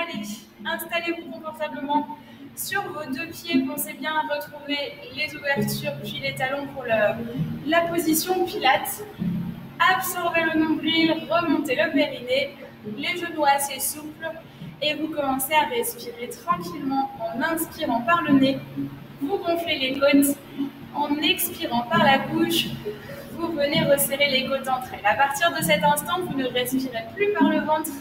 Allez, installez-vous confortablement sur vos deux pieds. Pensez bien à retrouver les ouvertures puis les talons pour la position Pilates. Absorbez le nombril, remontez le périnée, les genoux assez souples et vous commencez à respirer tranquillement en inspirant par le nez. Vous gonflez les côtes. En expirant par la bouche, vous venez resserrer les côtes entre elles. À partir de cet instant, vous ne respirez plus par le ventre.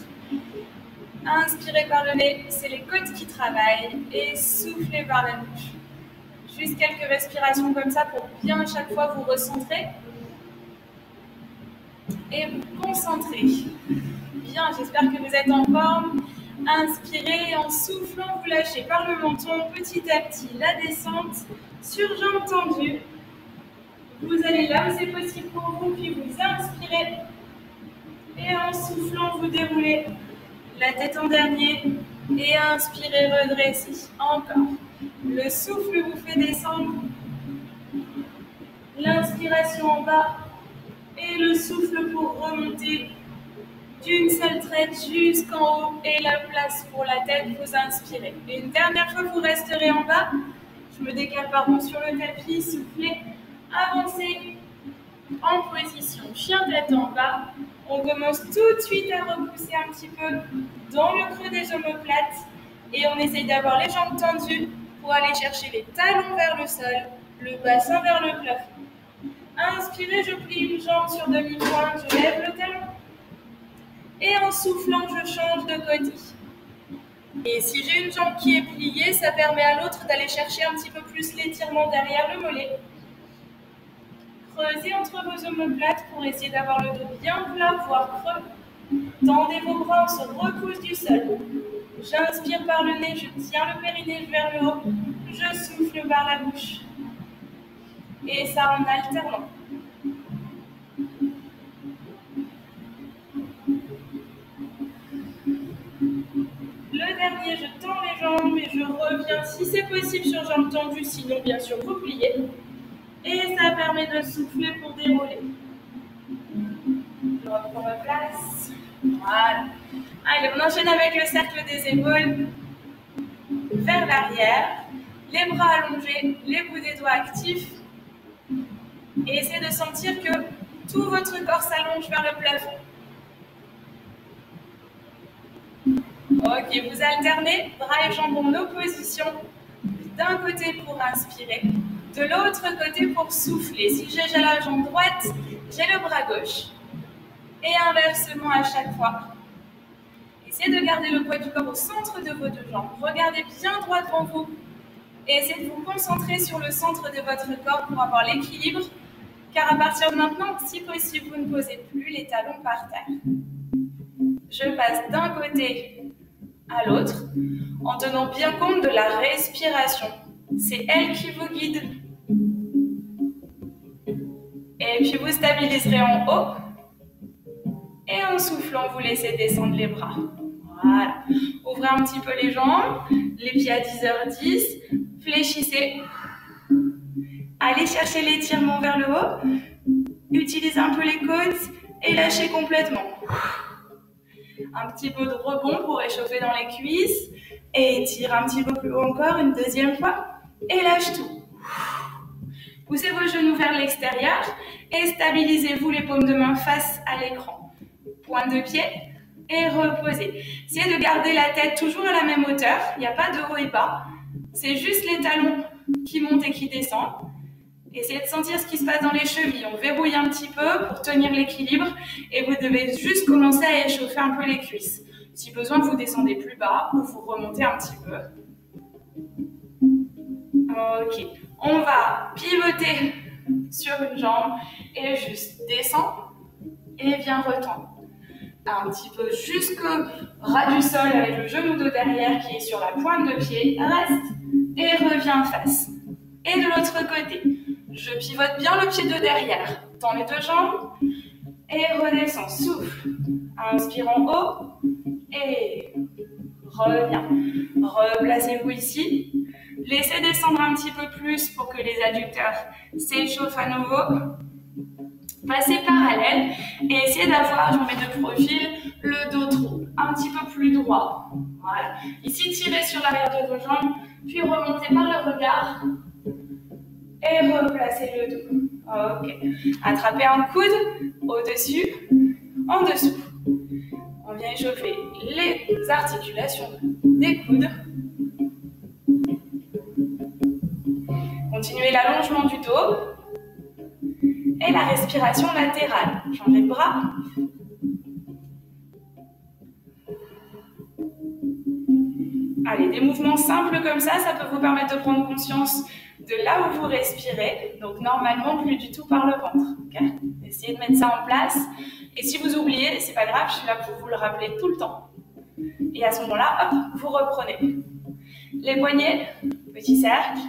Inspirez par le nez, c'est les côtes qui travaillent, et soufflez par la bouche. Juste quelques respirations comme ça pour bien à chaque fois vous recentrer et vous concentrer. Bien, j'espère que vous êtes en forme. Inspirez, en soufflant, vous lâchez par le menton petit à petit la descente sur jambes tendues. Vous allez là où c'est possible pour vous, puis vous inspirez et en soufflant, vous déroulez la tête en dernier et inspirez, redressez. Encore. Le souffle vous fait descendre. L'inspiration en bas et le souffle pour remonter d'une seule traite jusqu'en haut et la place pour la tête, vous inspirez. Et une dernière fois, vous resterez en bas. Je me décale sur le tapis, soufflez, avancez en position chien tête en bas. On commence tout de suite à repousser un petit peu dans le creux des omoplates et on essaye d'avoir les jambes tendues pour aller chercher les talons vers le sol, le bassin vers le plafond. Inspirez, je plie une jambe sur demi-pointe, je lève le talon. Et en soufflant, je change de côté. Et si j'ai une jambe qui est pliée, ça permet à l'autre d'aller chercher un petit peu plus l'étirement derrière le mollet. Creusez entre vos omoplates pour essayer d'avoir le dos bien plat, voire creux. Tendez vos bras, on se repousse du sol. J'inspire par le nez, je tiens le périnée vers le haut. Je souffle par la bouche. Et ça en alternant. Le dernier, je tends les jambes et je reviens si c'est possible sur jambes tendues, sinon bien sûr vous pliez. Et ça permet de souffler pour dérouler. Je reprends ma place. Voilà. Allez, on enchaîne avec le cercle des épaules vers l'arrière. Les bras allongés, les bouts des doigts actifs. Et essayez de sentir que tout votre corps s'allonge vers le plafond. Ok, vous alternez, bras et jambes en opposition. D'un côté pour inspirer, de l'autre côté pour souffler. Si j'ai la jambe droite, j'ai le bras gauche. Et inversement à chaque fois. Essayez de garder le poids du corps au centre de vos deux jambes. Regardez bien droit devant vous. Et essayez de vous concentrer sur le centre de votre corps pour avoir l'équilibre. Car à partir de maintenant, si possible, vous ne posez plus les talons par terre. Je passe d'un côté à l'autre en tenant bien compte de la respiration. C'est elle qui vous guide. Et puis vous stabiliserez en haut. Et en soufflant, vous laissez descendre les bras. Voilà. Ouvrez un petit peu les jambes, les pieds à 10h10. Fléchissez. Allez chercher l'étirement vers le haut. Utilisez un peu les côtes et lâchez complètement. Un petit peu de rebond pour réchauffer dans les cuisses. Et étire un petit peu plus haut encore, une deuxième fois. Et lâche tout. Poussez vos genoux vers l'extérieur et stabilisez-vous les paumes de main face à l'écran. Pointe de pied et reposez. Essayez de garder la tête toujours à la même hauteur. Il n'y a pas de haut et bas. C'est juste les talons qui montent et qui descendent. Essayez de sentir ce qui se passe dans les chevilles. On verrouille un petit peu pour tenir l'équilibre et vous devez juste commencer à échauffer un peu les cuisses. Si besoin, vous descendez plus bas ou vous remontez un petit peu. Ok. On va pivoter sur une jambe et juste descendre et viens retendre. Un petit peu jusqu'au ras du sol avec le genou de derrière qui est sur la pointe de pied. Reste et reviens face. Et de l'autre côté, je pivote bien le pied de derrière. Tends les deux jambes et redescends. Souffle. Inspire en haut et reviens. Replacez-vous ici. Laissez descendre un petit peu plus pour que les adducteurs s'échauffent à nouveau. Passez parallèle et essayez d'avoir, je mets de profil, le dos droit. un petit peu plus droit. Voilà. Ici, tirez sur l'arrière de vos jambes, puis remontez par le regard et replacez le dos. Ok. Attrapez un coude au-dessus, en dessous. On vient échauffer les articulations des coudes. Continuez l'allongement du dos et la respiration latérale. Changez de bras. Allez, des mouvements simples comme ça peut vous permettre de prendre conscience de là où vous respirez. Donc normalement, plus du tout par le ventre. Okay? Essayez de mettre ça en place. Et si vous oubliez, c'est pas grave, je suis là pour vous le rappeler tout le temps. Et à ce moment-là, hop, vous reprenez. Les poignets, petit cercle.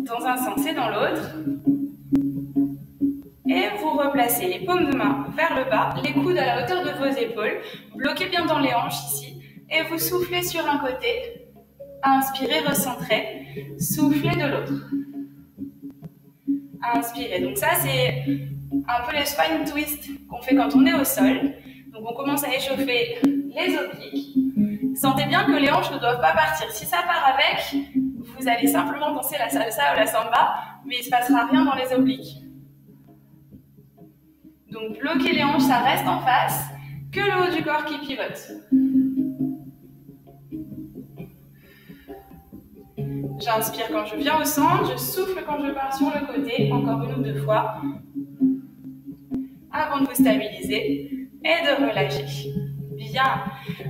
Dans un sens et dans l'autre. Et vous replacez les paumes de main vers le bas, les coudes à la hauteur de vos épaules. Bloquez bien dans les hanches ici. Et vous soufflez sur un côté. Inspirez, recentrez. Soufflez de l'autre. Inspirez. Donc ça, c'est un peu les spine twists qu'on fait quand on est au sol. Donc on commence à échauffer les obliques. Sentez bien que les hanches ne doivent pas partir. Si ça part avec, vous allez simplement danser la salsa ou la samba, mais il ne se passera rien dans les obliques. Donc bloquez les hanches, ça reste en face, que le haut du corps qui pivote. J'inspire quand je viens au centre, je souffle quand je pars sur le côté, encore une ou deux fois, avant de vous stabiliser et de relâcher. Bien,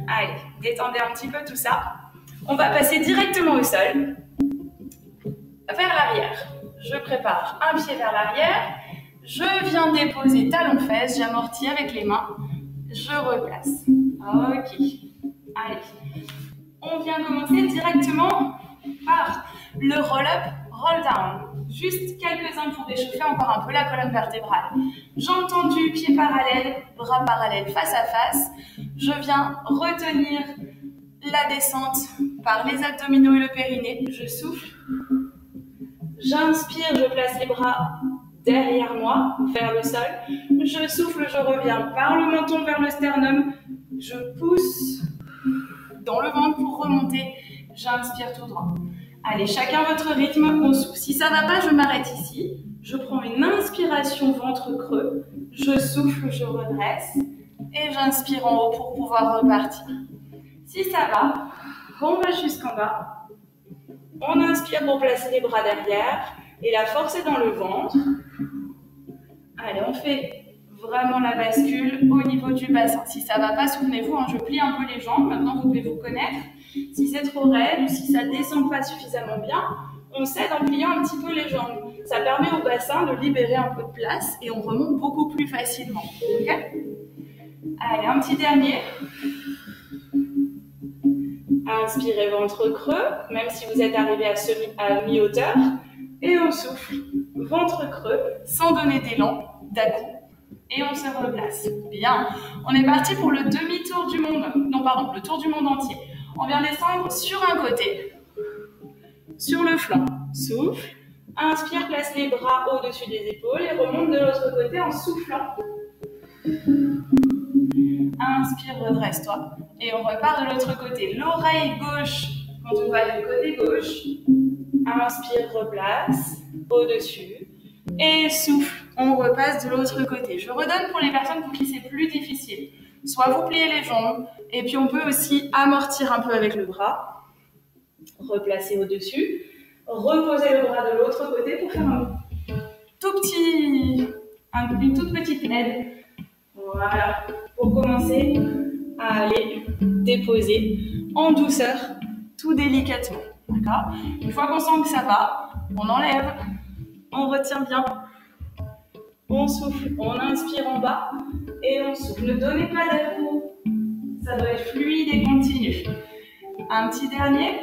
allez, détendez un petit peu tout ça. On va passer directement au sol, vers l'arrière. Je prépare un pied vers l'arrière, je viens déposer talon-fesse, j'amortis avec les mains, je replace. Ok, allez. On vient commencer directement par le roll-up, roll-down. Juste quelques-uns pour réchauffer encore un peu la colonne vertébrale. Jambes tendues, pieds parallèles, bras parallèles face à face. Je viens retenir la descente par les abdominaux et le périnée. Je souffle. J'inspire, je place les bras derrière moi, vers le sol. Je souffle, je reviens par le menton vers le sternum. Je pousse dans le ventre pour remonter. J'inspire tout droit. Allez, chacun votre rythme, on souffle. Si ça ne va pas, je m'arrête ici. Je prends une inspiration ventre creux. Je souffle, je redresse. Et j'inspire en haut pour pouvoir repartir. Si ça va, on va jusqu'en bas. On inspire pour placer les bras derrière. Et la force est dans le ventre. Allez, on fait vraiment la bascule au niveau du bassin. Si ça ne va pas, souvenez-vous, je plie un peu les jambes. Maintenant, vous pouvez vous connaître. Si c'est trop raide ou si ça ne descend pas suffisamment bien, on cède en pliant un petit peu les jambes. Ça permet au bassin de libérer un peu de place et on remonte beaucoup plus facilement. Okay? Allez, un petit dernier. Inspirez ventre creux, même si vous êtes arrivé à mi-hauteur. Et on souffle, ventre creux, sans donner d'élan, d'un-coup. Et on se replace. Bien. On est parti pour le demi-tour du monde. Non, pardon, le tour du monde entier. On vient descendre sur un côté, sur le flanc. Souffle. Inspire, place les bras au-dessus des épaules et remonte de l'autre côté en soufflant. Inspire, redresse-toi. Et on repart de l'autre côté. L'oreille gauche, quand on va du côté gauche. Inspire, replace, au-dessus. Et souffle, on repasse de l'autre côté. Je redonne pour les personnes pour qui c'est plus difficile. Soit vous pliez les jambes, et puis on peut aussi amortir un peu avec le bras. Replacer au-dessus. Reposer le bras de l'autre côté pour faire une toute petite aide. Voilà. Pour commencer à aller déposer en douceur, tout délicatement. D'accord ? Une fois qu'on sent que ça va, on enlève, on retient bien, on souffle, on inspire en bas et on souffle. Ne donnez pas d'à-coup, ça doit être fluide et continu. Un petit dernier.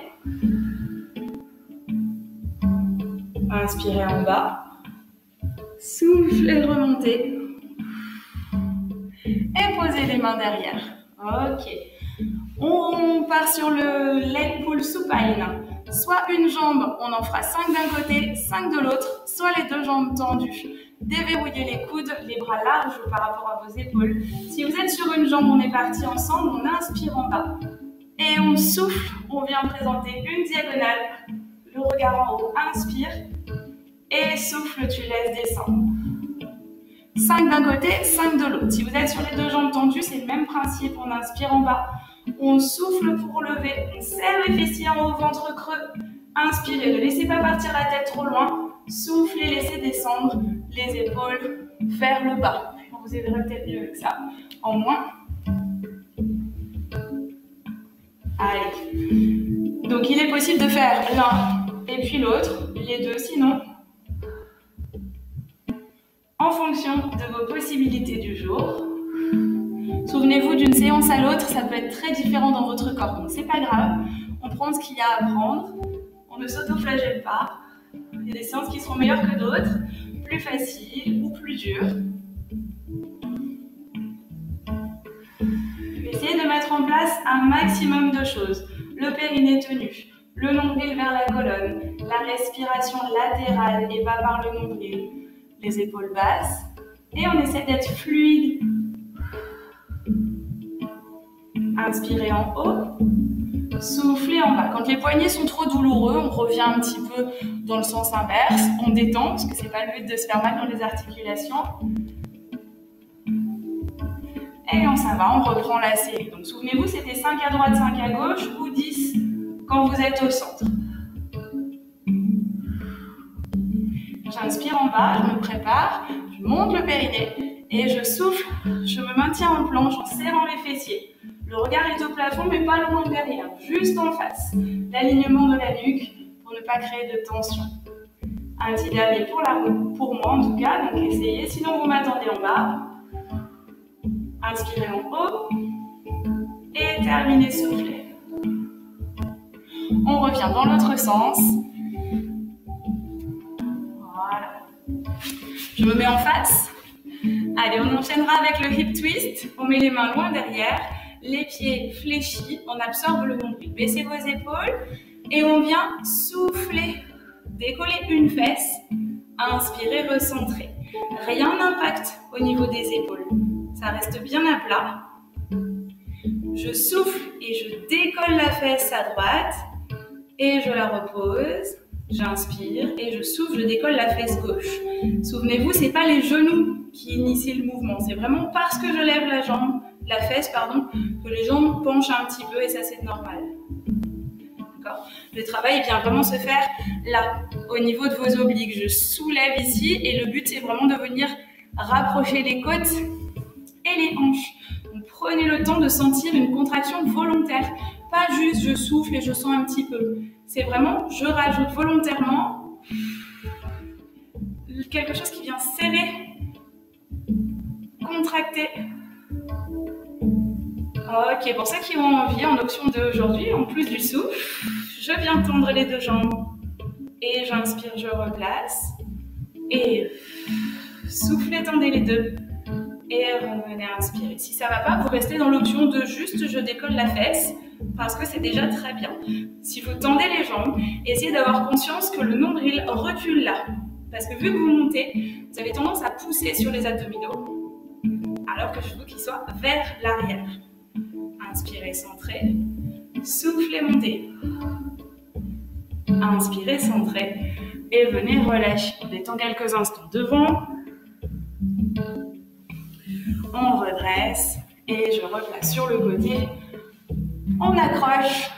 Inspirez en bas, soufflez, remontez et posez les mains derrière. Ok. On part sur le leg pull supine. Soit une jambe, on en fera 5 d'un côté, 5 de l'autre, soit les deux jambes tendues. Déverrouillez les coudes, les bras larges par rapport à vos épaules. Si vous êtes sur une jambe, on est parti ensemble, on inspire en bas. Et on souffle, on vient présenter une diagonale, le regard en haut, inspire. Et souffle, tu laisses descendre. 5 d'un côté, 5 de l'autre. Si vous êtes sur les deux jambes tendues, c'est le même principe, on inspire en bas. On souffle pour lever, on serre les fessiers en haut, ventre creux. Inspirez, ne laissez pas partir la tête trop loin. Soufflez, laissez descendre les épaules vers le bas. Vous verrez peut-être mieux avec ça. En moins. Allez. Donc il est possible de faire l'un et puis l'autre, les deux sinon. En fonction de vos possibilités du jour. Souvenez-vous, d'une séance à l'autre, ça peut être très différent dans votre corps. Donc c'est pas grave, on prend ce qu'il y a à prendre, on ne s'auto-flagelle pas. Il y a des séances qui seront meilleures que d'autres, plus faciles ou plus dures. Essayez de mettre en place un maximum de choses. Le périnée tenu, le nombril vers la colonne, la respiration latérale et pas par le nombril, les épaules basses. Et on essaie d'être fluide. Inspirez en haut, soufflez en bas. Quand les poignets sont trop douloureux, on revient un petit peu dans le sens inverse. On détend, parce que ce n'est pas le but de se faire mal dans les articulations. Et quand ça va, on reprend la série. Donc souvenez-vous, c'était 5 à droite, 5 à gauche ou 10 quand vous êtes au centre. J'inspire en bas, je me prépare, je monte le périnée et je souffle, je me maintiens en planche en serrant les fessiers. Le regard est au plafond mais pas loin derrière, juste en face. L'alignement de la nuque pour ne pas créer de tension. Un petit dernier pour moi en tout cas, donc essayez, sinon vous m'attendez en bas. Inspirez en haut et terminez, soufflez. On revient dans l'autre sens. Voilà. Je me mets en face. Allez, on enchaînera avec le hip twist. On met les mains loin derrière, les pieds fléchis, on absorbe le nombril. Baissez vos épaules et on vient souffler. Décoller une fesse. Inspirez, recentrez. Rien n'impacte au niveau des épaules. Ça reste bien à plat. Je souffle et je décolle la fesse à droite et je la repose. J'inspire et je souffle, je décolle la fesse gauche. Souvenez-vous, ce n'est pas les genoux qui initient le mouvement. C'est vraiment parce que je lève la fesse, que les jambes penchent un petit peu et ça c'est normal. Le travail vient vraiment se faire là, au niveau de vos obliques. Je soulève ici et le but c'est vraiment de venir rapprocher les côtes et les hanches. Donc, prenez le temps de sentir une contraction volontaire. Pas juste je souffle et je sens un petit peu. C'est vraiment, je rajoute volontairement quelque chose qui vient serrer, contracter. Ok, pour ceux qui ont envie, en option 2 aujourd'hui, en plus du souffle, je viens tendre les deux jambes. Et j'inspire, je replace. Et soufflez, tendez les deux. Et revenez inspirer. Si ça ne va pas, vous restez dans l'option de juste je décolle la fesse parce que c'est déjà très bien. Si vous tendez les jambes, essayez d'avoir conscience que le nombril recule là. Parce que vu que vous montez, vous avez tendance à pousser sur les abdominaux alors que je veux qu'il soit vers l'arrière. Inspirez, centrez. Soufflez, montez. Inspirez, centrez. Et venez relâcher. On détend quelques instants devant. On redresse et je replace sur le côté. On accroche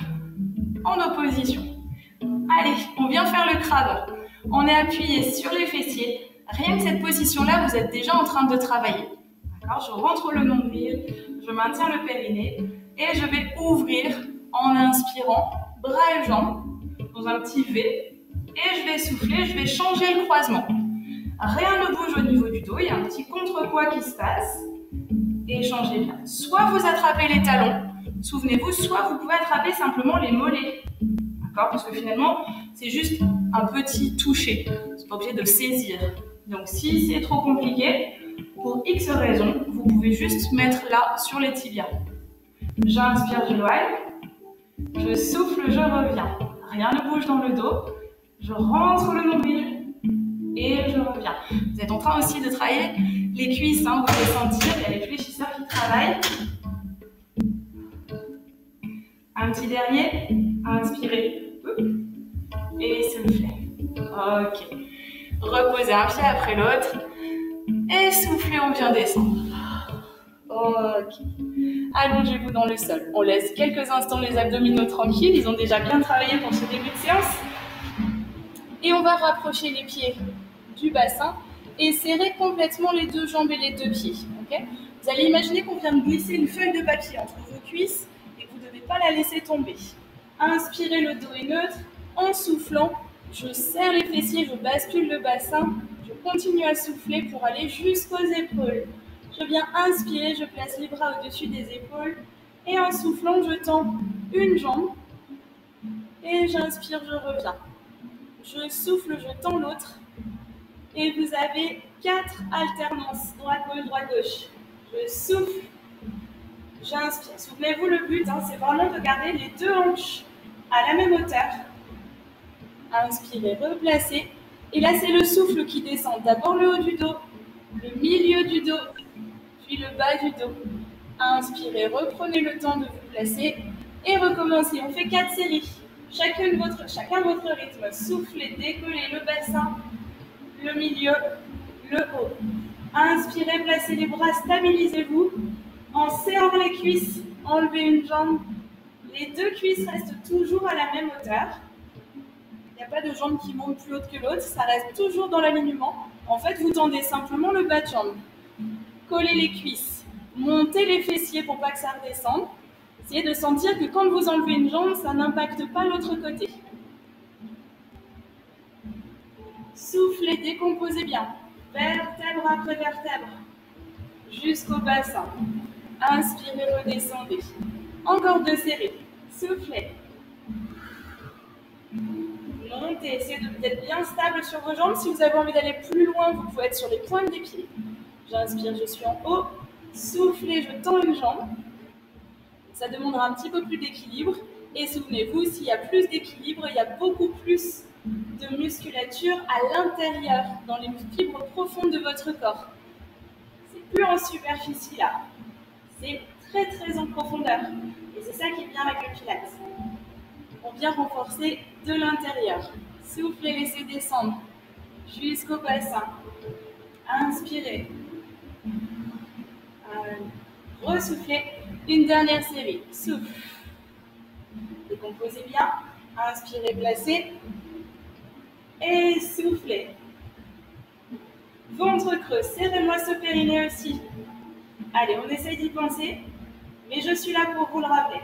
en opposition. Allez, on vient faire le crabe. On est appuyé sur les fessiers. Rien que cette position-là, vous êtes déjà en train de travailler. Je rentre le nombril, je maintiens le périnée et je vais ouvrir en inspirant bras et jambes dans un petit V. Et je vais souffler, je vais changer le croisement. Rien ne bouge au niveau du dos, il y a un petit contrepoids qui se passe. Et changez bien. Soit vous attrapez les talons, souvenez-vous, soit vous pouvez attraper simplement les mollets. D'accord? Parce que finalement, c'est juste un petit toucher. C'est pas obligé de saisir. Donc si c'est trop compliqué, pour X raisons, vous pouvez juste mettre là sur les tibias. J'inspire, j'éloigne. Je souffle, je reviens. Rien ne bouge dans le dos. Je rentre le nombril et je reviens. Vous êtes en train aussi de travailler les cuisses, hein, vous pouvez sentir, il y a les fléchisseurs qui travaillent. Un petit dernier, inspirez et soufflez. Ok. Reposez un pied après l'autre et soufflez, on vient descendre. Ok. Allongez-vous dans le sol. On laisse quelques instants les abdominaux tranquilles, ils ont déjà bien travaillé pour ce début de séance. Et on va rapprocher les pieds du bassin et serrer complètement les deux jambes et les deux pieds. Okay, vous allez imaginer qu'on vient de glisser une feuille de papier entre vos cuisses et que vous ne devez pas la laisser tomber. Inspirez, le dos est neutre. En soufflant, je serre les fessiers, je bascule le bassin. Je continue à souffler pour aller jusqu'aux épaules. Je viens inspirer, je place les bras au-dessus des épaules. Et en soufflant, je tends une jambe. Et j'inspire, je reviens. Je souffle, je tends l'autre. Et vous avez 4 alternances, droite-gauche, droite-gauche. Je souffle, j'inspire. Souvenez-vous, le but, hein, c'est vraiment de garder les deux hanches à la même hauteur. Inspirez, replacez. Et là, c'est le souffle qui descend. D'abord le haut du dos, le milieu du dos, puis le bas du dos. Inspirez, reprenez le temps de vous placer et recommencez. On fait 4 séries. Chacun votre rythme. Soufflez, décollez le bassin, le milieu, le haut. Inspirez, placez les bras, stabilisez-vous. En serrant les cuisses, enlevez une jambe. Les deux cuisses restent toujours à la même hauteur. Il n'y a pas de jambe qui monte plus haute que l'autre, ça reste toujours dans l'alignement. En fait, vous tendez simplement le bas de jambe. Collez les cuisses, montez les fessiers pour pas que ça redescende. Essayez de sentir que quand vous enlevez une jambe, ça n'impacte pas l'autre côté. Soufflez, décomposez bien. Vertèbre après vertèbre. Jusqu'au bassin. Inspirez, redescendez. Encore 2 séries. Soufflez. Montez. Essayez d'être bien stable sur vos jambes. Si vous avez envie d'aller plus loin, vous pouvez être sur les pointes des pieds. J'inspire, je suis en haut. Soufflez, je tends une jambe. Ça demandera un petit peu plus d'équilibre. Et souvenez-vous, s'il y a plus d'équilibre, il y a beaucoup plus de musculature à l'intérieur, dans les fibres profondes de votre corps. C'est plus en superficie là. C'est très très en profondeur. Et c'est ça qui est bien avec le pilates. On vient renforcer de l'intérieur. Soufflez, laissez descendre jusqu'au bassin. Inspirez. Ressoufflez. Une dernière série. Souffle. Décomposez bien. Inspirez, placez. Et soufflez. Ventre creux. Serrez-moi ce périnée aussi. Allez, on essaye d'y penser. Mais je suis là pour vous le rappeler.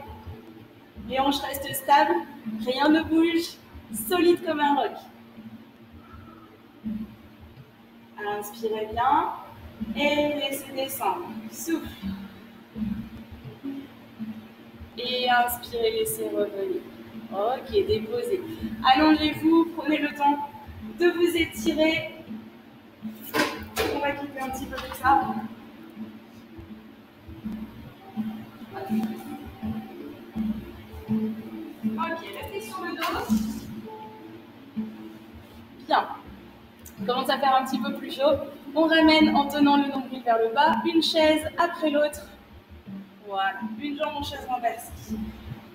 Les hanches restent stables. Rien ne bouge. Solide comme un roc. Inspirez bien. Et laissez descendre. Souffle. Et inspirez, laissez revenir. Ok, déposez. Allongez-vous, prenez le temps de vous étirer. On va quitter un petit peu tout ça. Ok, restez sur le dos. Bien. On commence à faire un petit peu plus chaud. On ramène en tenant le nombril vers le bas, une chaise après l'autre. Voilà, une jambe en chaise renversée.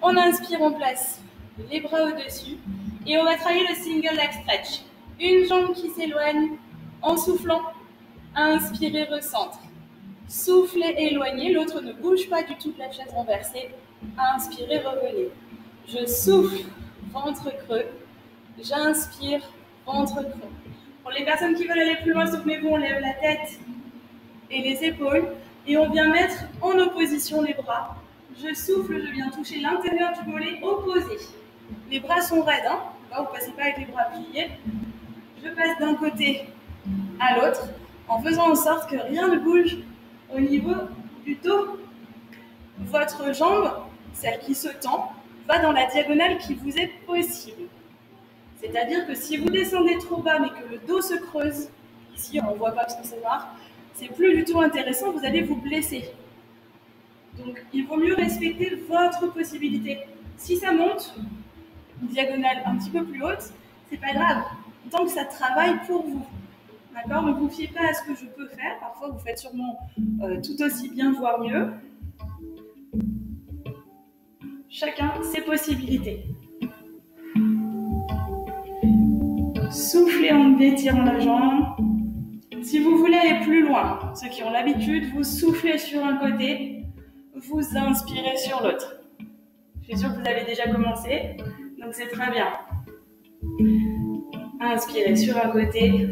On inspire, on place les bras au-dessus et on va travailler le single leg stretch. Une jambe qui s'éloigne en soufflant. Inspirez, recentre. Soufflez, éloignez. L'autre ne bouge pas du tout de la chaise renversée. Inspirez, revenez. Je souffle, ventre creux. J'inspire, ventre creux. Pour les personnes qui veulent aller plus loin, souvenez-vous, on lève la tête et les épaules. Et on vient mettre en opposition les bras. Je souffle, je viens toucher l'intérieur du mollet opposé. Les bras sont raides, hein. Là, vous ne passez pas avec les bras pliés. Je passe d'un côté à l'autre en faisant en sorte que rien ne bouge au niveau du dos. Votre jambe, celle qui se tend, va dans la diagonale qui vous est possible. C'est-à-dire que si vous descendez trop bas mais que le dos se creuse, ici on ne voit pas parce que c'est noir, c'est plus du tout intéressant, vous allez vous blesser. Donc il vaut mieux respecter votre possibilité. Si ça monte, une diagonale un petit peu plus haute, c'est pas grave, tant que ça travaille pour vous. D'accord? Ne vous fiez pas à ce que je peux faire. Parfois, vous faites sûrement tout aussi bien, voire mieux. Chacun ses possibilités. Soufflez en étirant la jambe. Si vous voulez aller plus loin, ceux qui ont l'habitude, vous soufflez sur un côté, vous inspirez sur l'autre. Je suis sûre que vous avez déjà commencé, donc c'est très bien. Inspirez sur un côté,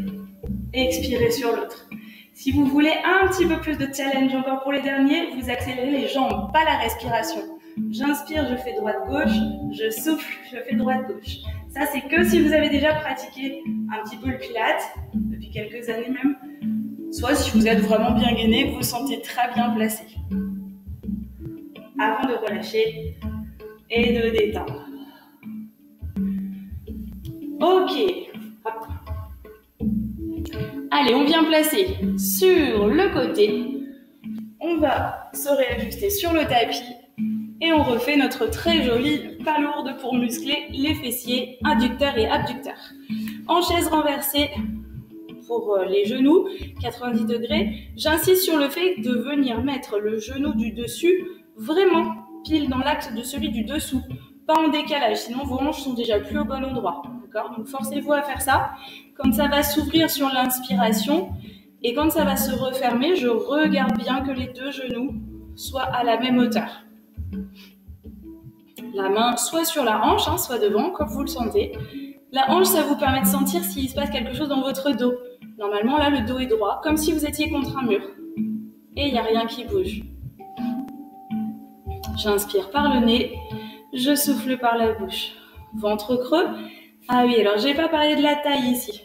expirez sur l'autre. Si vous voulez un petit peu plus de challenge encore pour les derniers, vous accélérez les jambes, pas la respiration. J'inspire, je fais droite-gauche, je souffle, je fais droite-gauche. Ça, c'est que si vous avez déjà pratiqué un petit peu le pilates, depuis quelques années même, soit si vous êtes vraiment bien gainé, que vous vous sentez très bien placé. Avant de relâcher et de détendre. Ok. Hop. Allez, on vient placer sur le côté. On va se réajuster sur le tapis. Et on refait notre très jolie palourde pour muscler les fessiers, adducteurs et abducteurs. En chaise renversée, pour les genoux, 90 degrés, j'insiste sur le fait de venir mettre le genou du dessus vraiment pile dans l'axe de celui du dessous, pas en décalage, sinon vos hanches sont déjà plus au bon endroit. D'accord? Donc forcez-vous à faire ça. Quand ça va s'ouvrir sur l'inspiration et quand ça va se refermer, je regarde bien que les deux genoux soient à la même hauteur. La main soit sur la hanche, soit devant, comme vous le sentez. La hanche, ça vous permet de sentir s'il se passe quelque chose dans votre dos. Normalement, là, le dos est droit, comme si vous étiez contre un mur. Et il n'y a rien qui bouge. J'inspire par le nez, je souffle par la bouche. Ventre creux. Ah oui, alors je n'ai pas parlé de la taille ici.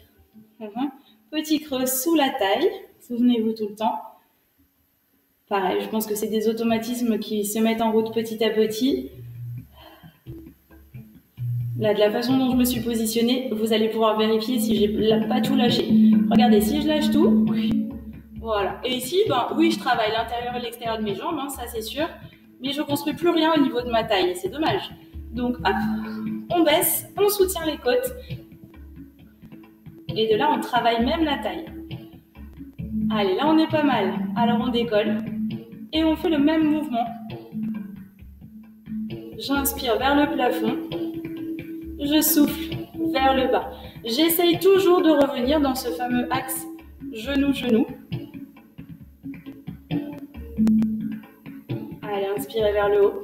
Petit creux sous la taille, souvenez-vous tout le temps. Pareil, je pense que c'est des automatismes qui se mettent en route petit à petit. Là, de la façon dont je me suis positionnée, vous allez pouvoir vérifier si j'ai pas tout lâché. Regardez, si je lâche tout, voilà. Et ici, oui, je travaille l'intérieur et l'extérieur de mes jambes, ça c'est sûr, mais je construis plus rien au niveau de ma taille, c'est dommage. Donc, hop, on baisse, on soutient les côtes, et de là, on travaille même la taille. Allez, là, on est pas mal. Alors, on décolle, et on fait le même mouvement. J'inspire vers le plafond. Je souffle vers le bas. J'essaye toujours de revenir dans ce fameux axe genou-genou. Allez, inspirez vers le haut,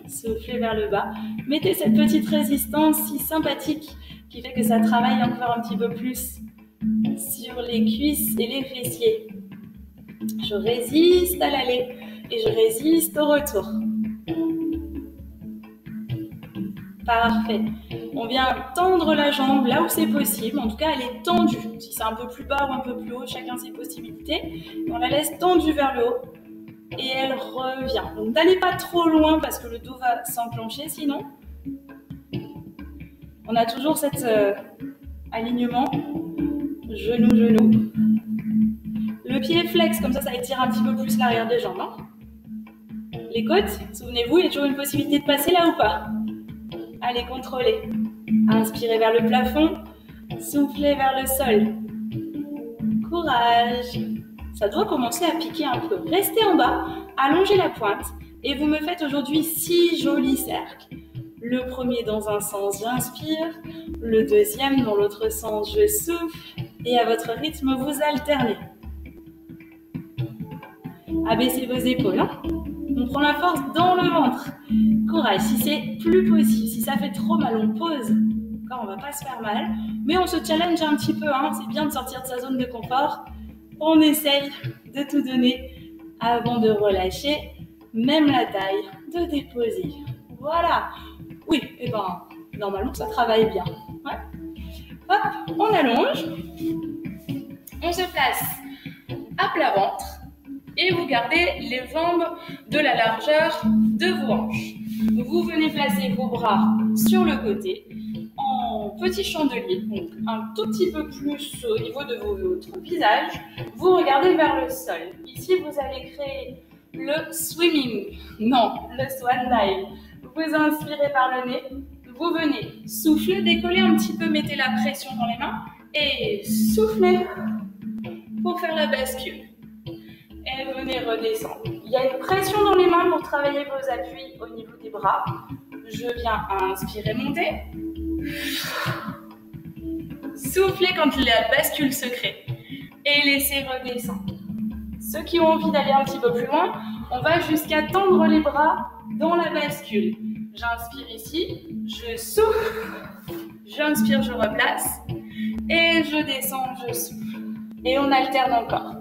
soufflez vers le bas. Mettez cette petite résistance si sympathique qui fait que ça travaille encore un petit peu plus sur les cuisses et les fessiers. Je résiste à l'aller et je résiste au retour. Parfait. On vient tendre la jambe là où c'est possible. En tout cas, elle est tendue. Si c'est un peu plus bas ou un peu plus haut, chacun ses possibilités. On la laisse tendue vers le haut et elle revient. Donc, n'allez pas trop loin parce que le dos va s'enclencher sinon. On a toujours cet alignement genou-genou. Le pied flex, comme ça étire un petit peu plus l'arrière des jambes. Les côtes, souvenez-vous, il y a toujours une possibilité de passer là ou pas. Allez, contrôlez. Inspirez vers le plafond, soufflez vers le sol. Courage. Ça doit commencer à piquer un peu. Restez en bas, allongez la pointe et vous me faites aujourd'hui 6 jolis cercles. Le premier dans un sens, j'inspire. Le deuxième dans l'autre sens, je souffle. Et à votre rythme, vous alternez. Abaissez vos épaules. On prend la force dans le ventre. Courage, si c'est plus possible, si ça fait trop mal, on pose. Encore, on ne va pas se faire mal, mais on se challenge un petit peu. C'est bien de sortir de sa zone de confort. On essaye de tout donner avant de relâcher, même la taille, de déposer. Voilà. Oui, et normalement, ça travaille bien. Ouais. Hop, on allonge. On se place à plat ventre. Et vous gardez les jambes de la largeur de vos hanches. Vous venez placer vos bras sur le côté en petit chandelier, donc un tout petit peu plus au niveau de votre visage. Vous regardez vers le sol. Ici, vous allez créer le swimming, non, le swan dive. Vous inspirez par le nez, Vous venez souffler, décoller un petit peu, mettez la pression dans les mains et soufflez pour faire la bascule. Et venez redescendre. Il y a une pression dans les mains pour travailler vos appuis au niveau des bras. Je viens inspirer, monter. Soufflez quand la bascule se crée. Et laissez redescendre. Ceux qui ont envie d'aller un petit peu plus loin, on va jusqu'à tendre les bras dans la bascule. J'inspire ici, je souffle, j'inspire, je replace, et je descends, je souffle. Et on alterne encore.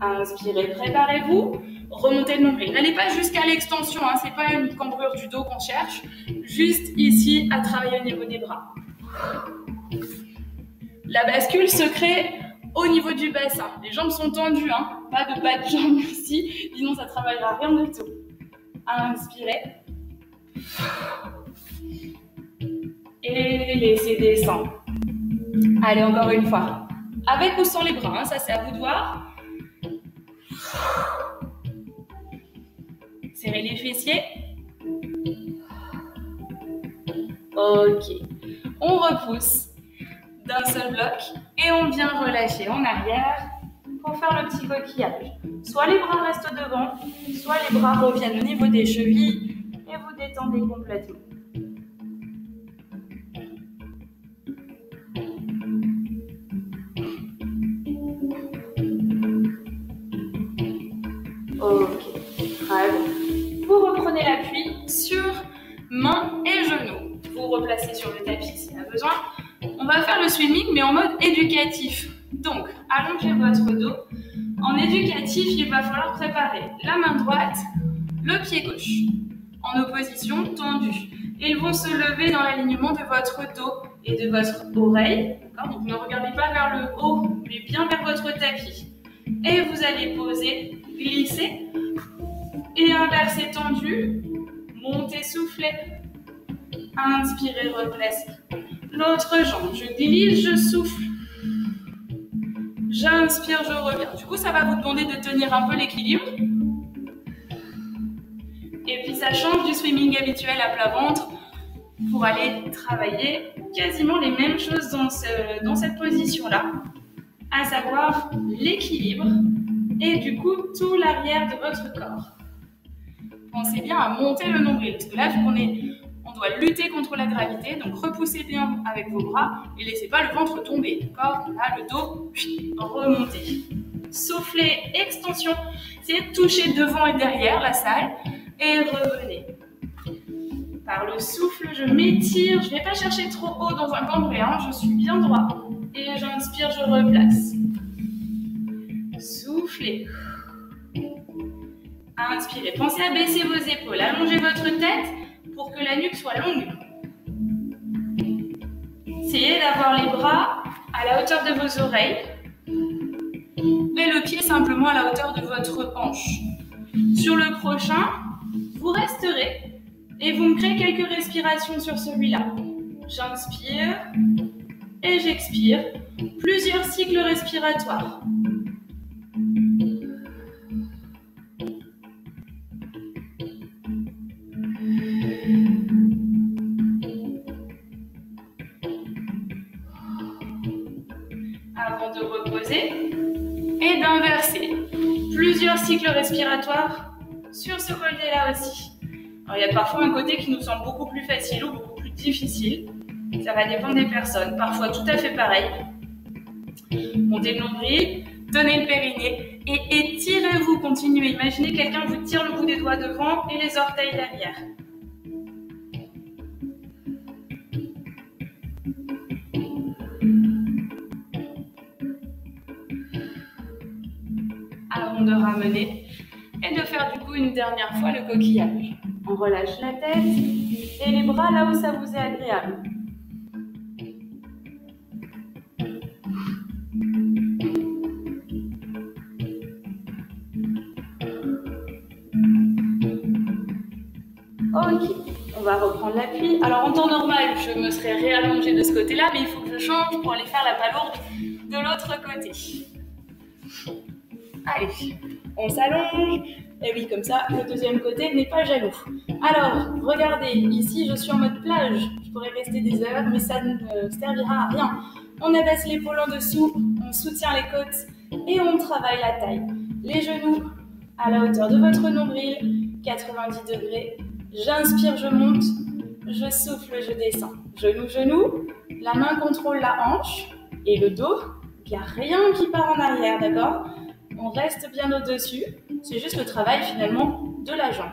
Inspirez, préparez-vous, remontez le nombril. N'allez pas jusqu'à l'extension, hein, c'est pas une cambrure du dos qu'on cherche, juste ici à travailler au niveau des bras. La bascule se crée au niveau du bassin. Les jambes sont tendues, hein, pas de bas de jambes ici, sinon ça ne travaillera rien du tout. Inspirez. Et laissez descendre. Allez, encore une fois. Avec ou sans les bras, hein, ça c'est à vous de voir. Serrez les fessiers. Ok. On repousse d'un seul bloc et on vient relâcher en arrière pour faire le petit coquillage. Soit les bras restent devant, soit les bras reviennent au niveau des chevilles et vous détendez complètement. Ok, très bien. Vous reprenez l'appui sur mains et genoux. Vous replacez sur le tapis s'il y a besoin. On va faire le swimming mais en mode éducatif. Donc, allongez votre dos. En éducatif, il va falloir préparer la main droite, le pied gauche, en opposition tendue. Ils vont se lever dans l'alignement de votre dos et de votre oreille. Donc, ne regardez pas vers le haut, mais bien vers votre tapis. Et vous allez poser, glisser et inverser tendu. Montez, soufflez. Inspirez, replacez. L'autre jambe, je glisse, je souffle. J'inspire, je reviens. Du coup, ça va vous demander de tenir un peu l'équilibre. Et puis, ça change du swimming habituel à plat ventre pour aller travailler quasiment les mêmes choses dans cette position-là, à savoir l'équilibre et du coup, tout l'arrière de votre corps. Pensez bien à monter le nombril, parce que là, vu on doit lutter contre la gravité, donc repoussez bien avec vos bras et laissez pas le ventre tomber, d'accord? Là, le dos, remontez. Soufflez, extension, essayez de toucher devant et derrière la salle et revenez. Par le souffle, je m'étire, je ne vais pas chercher trop haut dans un cambré, hein, je suis bien droit. Et j'inspire, je replace. Soufflez. Inspirez, pensez à baisser vos épaules, allongez votre tête pour que la nuque soit longue. Essayez d'avoir les bras à la hauteur de vos oreilles et le pied simplement à la hauteur de votre hanche. Sur le prochain, vous resterez et vous me créez quelques respirations sur celui-là. J'inspire et j'expire. Plusieurs cycles respiratoires. Avant de reposer et d'inverser. Plusieurs cycles respiratoires sur ce côté-là aussi. Alors, il y a parfois un côté qui nous semble beaucoup plus facile ou beaucoup plus difficile. Ça va dépendre des personnes. Parfois tout à fait pareil. Montez le nombril, tenez le périnée et étirez-vous. Continuez. Imaginez quelqu'un vous tire le bout des doigts devant et les orteils derrière. Avant de ramener et de faire du coup une dernière fois le coquillage. On relâche la tête et les bras là où ça vous est agréable. Ok, on va reprendre l'appui. Alors en temps normal, je me serais réallongée de ce côté-là, mais il faut que je change pour aller faire la palourde de l'autre côté. Allez, on s'allonge. Et oui, comme ça, le deuxième côté n'est pas jaloux. Alors, regardez, ici, je suis en mode plage. Je pourrais rester des heures, mais ça ne servira à rien. On abaisse l'épaule en dessous, on soutient les côtes et on travaille la taille. Les genoux à la hauteur de votre nombril, 90 degrés. J'inspire, je monte. Je souffle, je descends. Genou, genou. La main contrôle la hanche et le dos. Il n'y a rien qui part en arrière, d'accord? On reste bien au-dessus. C'est juste le travail, finalement, de la jambe.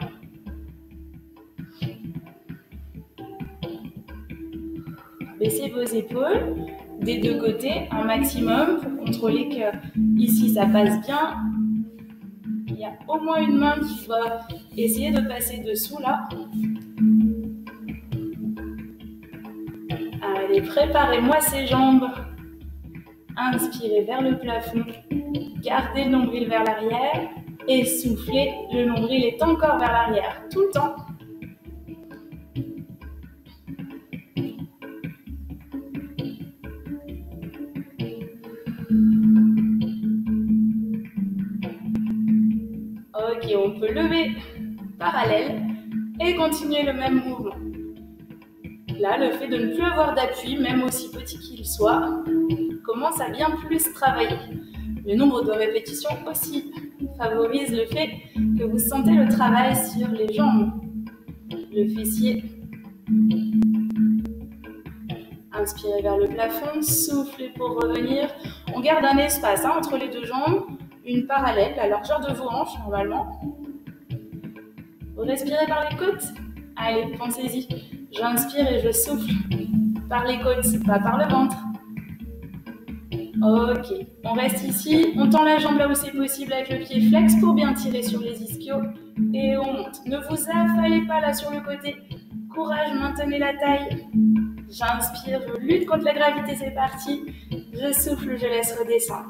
Baissez vos épaules des deux côtés, un maximum, pour contrôler que ici, ça passe bien. Il y a au moins une main qui doit essayer de passer dessous, là. Allez, préparez-moi ces jambes. Inspirez vers le plafond. Gardez le nombril vers l'arrière. Et soufflez, le nombril est encore vers l'arrière, tout le temps. Ok, on peut lever parallèle et continuer le même mouvement. Là, le fait de ne plus avoir d'appui, même aussi petit qu'il soit, commence à bien plus travailler. Le nombre de répétitions aussi favorise le fait que vous sentez le travail sur les jambes, le fessier. Inspirez vers le plafond, soufflez pour revenir. On garde un espace entre les deux jambes, une parallèle, la largeur de vos hanches normalement. Vous respirez par les côtes. Allez, pensez-y. J'inspire et je souffle par les côtes, pas par le ventre. Ok, on reste ici, on tend la jambe là où c'est possible avec le pied flex pour bien tirer sur les ischios et on monte. Ne vous affalez pas là sur le côté. Courage, maintenez la taille. J'inspire, je lutte contre la gravité, c'est parti. Je souffle, je laisse redescendre.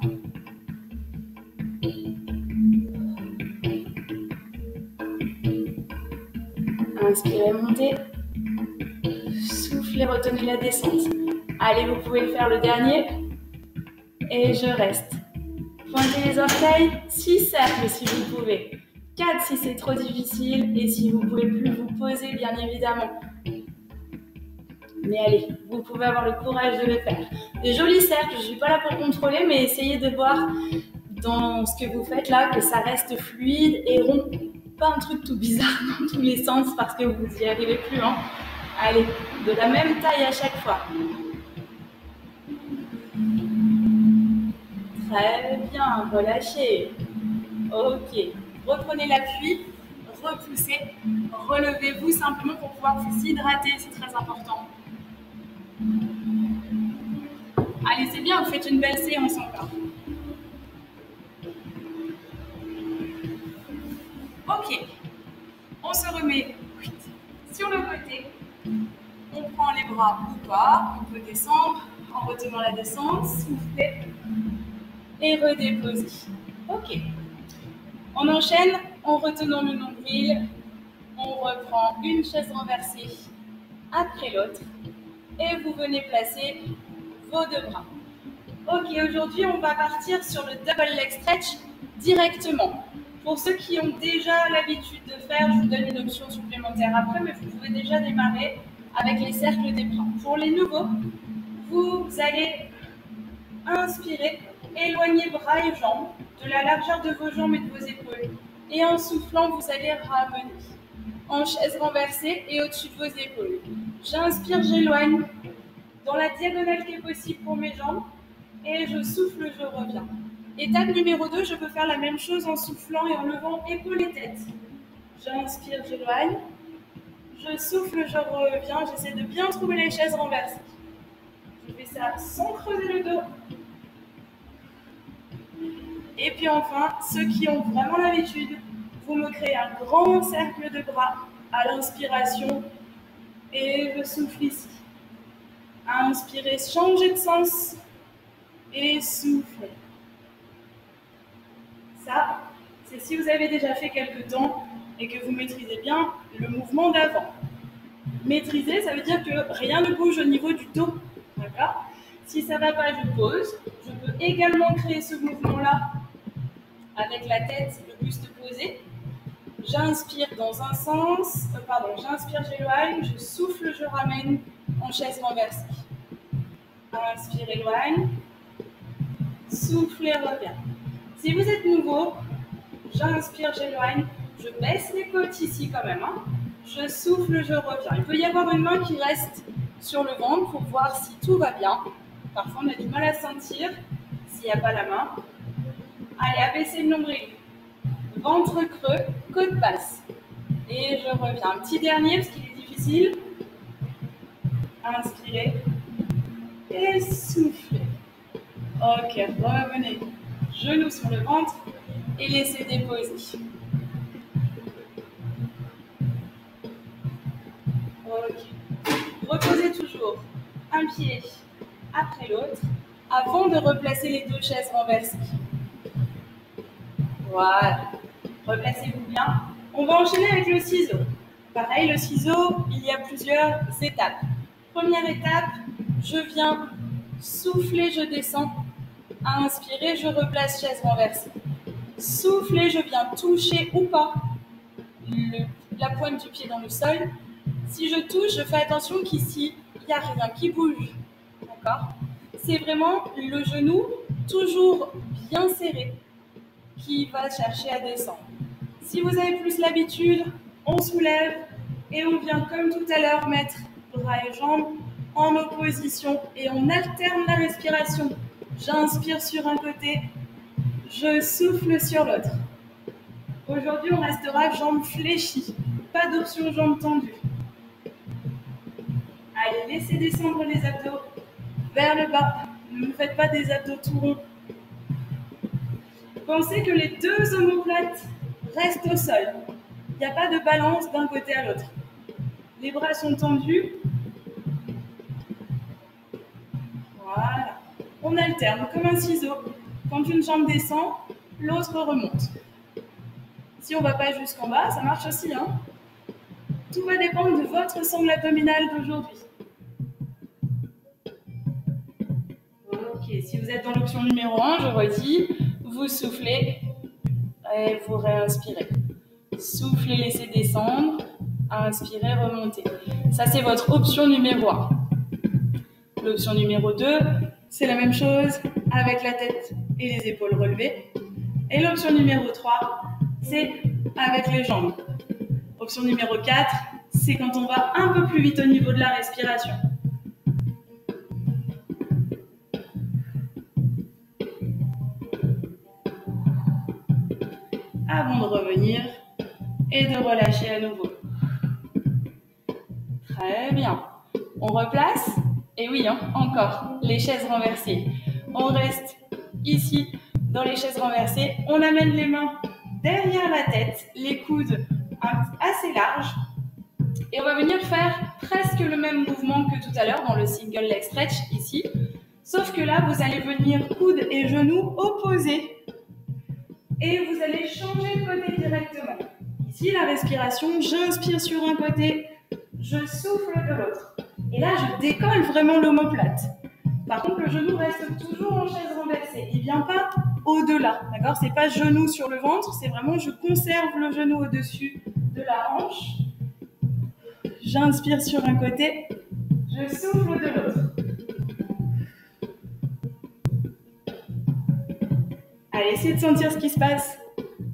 Inspirez, montez. Soufflez, retenez la descente. Allez, vous pouvez le faire le dernier. Et je reste. Pointez les orteils, 6 cercles si vous pouvez. 4 si c'est trop difficile et si vous ne pouvez plus vous poser, bien évidemment. Mais allez, vous pouvez avoir le courage de le faire. Des jolis cercles, je ne suis pas là pour contrôler, mais essayez de voir dans ce que vous faites là, que ça reste fluide et rond. Pas un truc tout bizarre dans tous les sens parce que vous n'y arrivez plus. Hein. Allez, de la même taille à chaque fois. Très bien, relâchez. Ok, reprenez l'appui, repoussez, relevez-vous simplement pour pouvoir vous hydrater, c'est très important. Allez, c'est bien, vous faites une belle séance encore. Ok, on se remet sur le côté. On prend les bras ou pas, on peut descendre en retenant la descente, souffler et redéposer. Ok, on enchaîne en retenant le nombril. On reprend une chaise renversée après l'autre et vous venez placer vos deux bras. Ok, aujourd'hui on va partir sur le double leg stretch directement. Pour ceux qui ont déjà l'habitude de faire, je vous donne une option supplémentaire après, mais vous pouvez déjà démarrer avec les cercles des bras. Pour les nouveaux, vous allez inspirer, éloigner bras et jambes de la largeur de vos jambes et de vos épaules. Et en soufflant, vous allez ramener en chaise renversée et au-dessus de vos épaules. J'inspire, j'éloigne dans la diagonale qui est possible pour mes jambes et je souffle, je reviens. Étape numéro 2, je peux faire la même chose en soufflant et en levant épaules et tête. J'inspire, j'éloigne. Je souffle, je reviens. J'essaie de bien trouver les chaises renversées. Je fais ça sans creuser le dos. Et puis enfin, ceux qui ont vraiment l'habitude, vous me créez un grand cercle de bras à l'inspiration et je souffle ici. Inspirez, changez de sens et soufflez. Ça, c'est si vous avez déjà fait quelques temps et que vous maîtrisez bien le mouvement d'avant. Maîtriser, ça veut dire que rien ne bouge au niveau du dos. D'accord ? Si ça ne va pas, je pose. Je peux également créer ce mouvement-là avec la tête, le buste posé. J'inspire dans un sens, j'inspire, j'éloigne, je souffle, je ramène en chaise renversée. Inspire, éloigne, souffle et reviens. Si vous êtes nouveau, j'inspire, j'éloigne, je baisse les côtes ici quand même. Je souffle, je reviens. Il peut y avoir une main qui reste sur le ventre pour voir si tout va bien. Parfois, on a du mal à sentir s'il n'y a pas la main. Allez, abaissez le nombril. Ventre creux, côte basse. Et je reviens. Un petit dernier parce qu'il est difficile. Inspirez. Et soufflez. Ok, revenez. Genoux sur le ventre et laissez déposer. Ok. Reposez toujours un pied après l'autre avant de replacer les deux chaises renversées. Voilà. Replacez-vous bien. On va enchaîner avec le ciseau. Pareil, le ciseau, il y a plusieurs étapes. Première étape, je viens souffler, je descends. Inspirez, je replace chaise renversée. Soufflez, je viens toucher ou pas la pointe du pied dans le sol. Si je touche, je fais attention qu'ici, il n'y a rien qui bouge. D'accord? C'est vraiment le genou toujours bien serré qui va chercher à descendre. Si vous avez plus l'habitude, on soulève et on vient comme tout à l'heure mettre bras et jambes en opposition et on alterne la respiration. J'inspire sur un côté, je souffle sur l'autre. Aujourd'hui, on restera jambes fléchies, pas d'option jambes tendues. Allez, laissez descendre les abdos vers le bas. Ne faites pas des abdos tout ronds. Pensez que les deux omoplates restent au sol. Il n'y a pas de balance d'un côté à l'autre. Les bras sont tendus. Voilà. On alterne comme un ciseau. Quand une jambe descend, l'autre remonte. Si on ne va pas jusqu'en bas, ça marche aussi. Tout va dépendre de votre sangle abdominale d'aujourd'hui. Ok, si vous êtes dans l'option numéro 1, je redis, vous soufflez et vous réinspirez. Soufflez, laissez descendre, inspirez, remontez. Ça, c'est votre option numéro 1. L'option numéro 2, c'est la même chose avec la tête et les épaules relevées. Et l'option numéro 3, c'est avec les jambes. Option numéro 4, c'est quand on va un peu plus vite au niveau de la respiration. Avant de revenir et de relâcher à nouveau. Très bien. On replace. Et oui, encore, les chaises renversées. On reste ici dans les chaises renversées. On amène les mains derrière la tête, les coudes assez larges. Et on va venir faire presque le même mouvement que tout à l'heure dans le single leg stretch ici. Sauf que là, vous allez venir coudes et genoux opposés. Et vous allez changer de côté directement. Ici, la respiration, j'inspire sur un côté, je souffle de l'autre. Et là, je décolle vraiment l'omoplate. Par contre, le genou reste toujours en chaise renversée. Il ne vient pas au-delà, d'accord? C'est pas genou sur le ventre, c'est vraiment je conserve le genou au-dessus de la hanche. J'inspire sur un côté, je souffle de l'autre. Allez, essayez de sentir ce qui se passe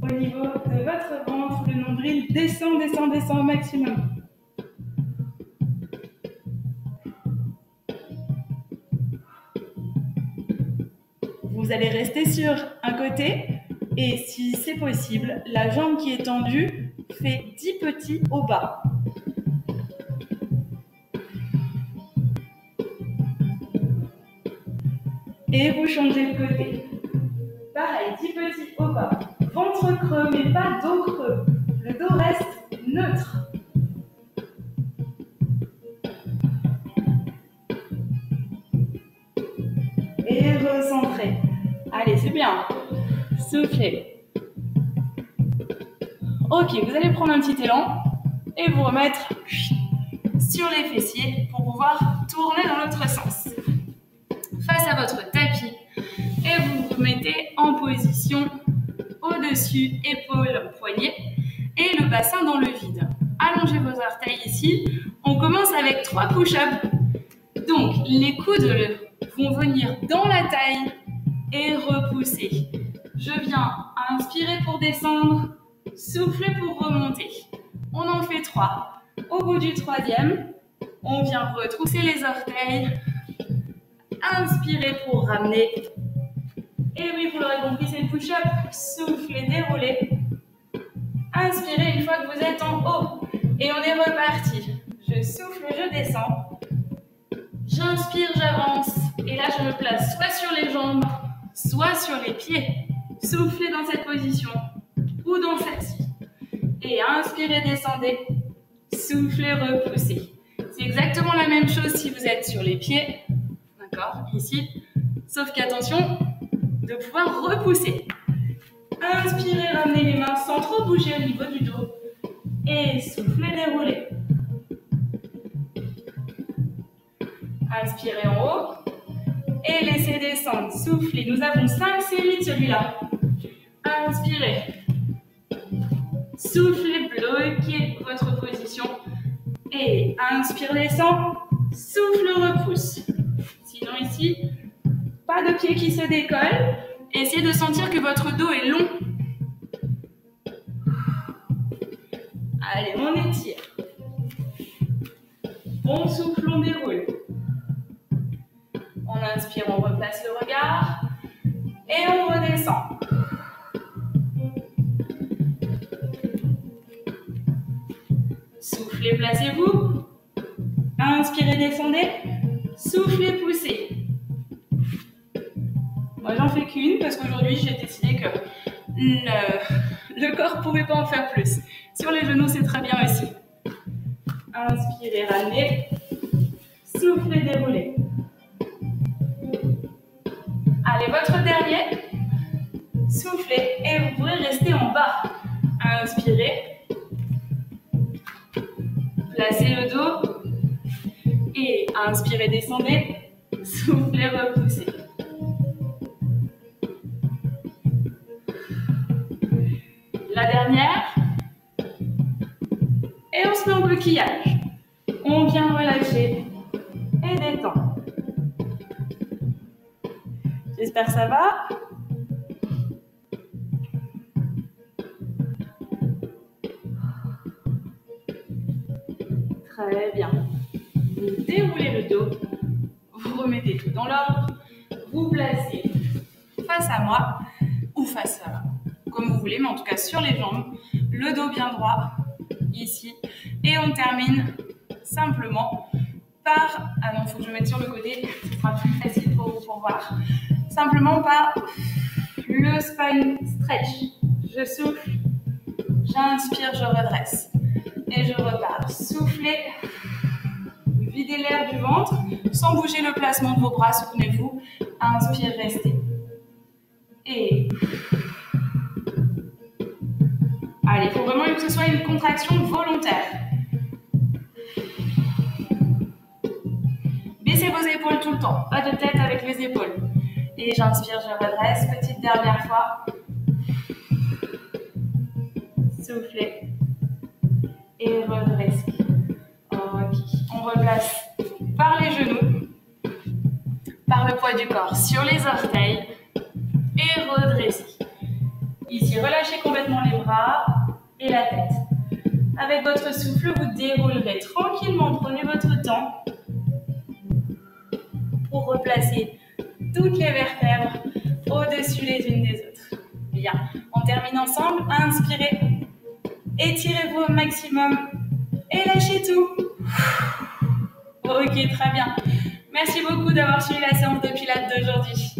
au niveau de votre ventre. Le nombril descend, descend, descend au maximum. Vous allez rester sur un côté et si c'est possible, la jambe qui est tendue fait 10 petits au bas. Et vous changez de côté. Pareil, 10 petits au bas. Ventre creux, mais pas dos creux. Le dos reste neutre. Et recentrez. Allez, c'est bien. Soufflez. Ok, vous allez prendre un petit élan et vous remettre sur les fessiers pour pouvoir tourner dans l'autre sens. Face à votre tapis. Et vous vous remettez en position au au-dessus, épaules, poignets, et le bassin dans le vide. Allongez vos orteils ici. On commence avec 3 push-ups. Donc, les coudes vont venir dans la taille et repousser. Je viens inspirer pour descendre, souffler pour remonter. On en fait 3. Au bout du 3e, on vient retrousser les orteils. Inspirez pour ramener. Et oui, vous l'aurez compris, c'est le push-up. Soufflez, déroulez. Inspirez une fois que vous êtes en haut. Et on est reparti. Je souffle, je descends. J'inspire, j'avance. Et là, je me place soit sur les jambes, soit sur les pieds. Soufflez dans cette position ou dans celle-ci. Et inspirez, descendez. Soufflez, repoussez. C'est exactement la même chose si vous êtes sur les pieds. D'accord, ici. Sauf qu'attention de pouvoir repousser. Inspirez, ramenez les mains sans trop bouger au niveau du dos. Et soufflez, déroulez. Inspirez en haut. Et laissez descendre. Soufflez. Nous avons 5 séries de celui-là. Inspirez. Soufflez, bloquez votre position. Et inspire, descend. Souffle, repousse. Sinon ici, pas de pied qui se décolle. Essayez de sentir que votre dos est long. Allez, on étire. On souffle, on déroule. On inspire, on replace le regard. Et on redescend. Soufflez, placez-vous. Inspirez, descendez. Soufflez, poussez. Moi, j'en fais qu'une parce qu'aujourd'hui, j'ai décidé que le corps ne pouvait pas en faire plus. Sur les genoux, c'est très bien aussi. Inspirez, ramenez. Soufflez, déroulez. Allez, votre dernier. Soufflez et vous pourrez rester en bas. Inspirez. Placez le dos. Et inspirez, descendez. Soufflez, repoussez. La dernière. Et on se met en coquillage. On vient relâcher et détendre. J'espère que ça va. Très bien. Vous déroulez le dos. Vous remettez tout dans l'ordre. Vous placez face à moi ou face à comme vous voulez, mais en tout cas sur les jambes. Le dos bien droit, ici. Et on termine simplement par... Ah non, il faut que je me mette sur le côté. Ce sera plus facile pour vous pour voir. Simplement par le spine stretch. Je souffle, j'inspire, je redresse. Et je repars. Soufflez, videz l'air du ventre, sans bouger le placement de vos bras, souvenez-vous. Inspire, restez. Et... Allez, il faut vraiment que ce soit une contraction volontaire. Baissez vos épaules tout le temps, pas de tête avec les épaules. Et j'inspire, je redresse. Petite dernière fois. Soufflez. Et redressez. Ok. On replace par les genoux, par le poids du corps sur les orteils. Et redressez. Ici, relâchez complètement les bras et la tête. Avec votre souffle, vous déroulerez tranquillement. Prenez votre temps pour replacer toutes les vertèbres au-dessus les unes des autres. Bien. On termine ensemble. Inspirez. Étirez-vous au maximum. Et lâchez tout. Ok, très bien. Merci beaucoup d'avoir suivi la séance de pilates d'aujourd'hui.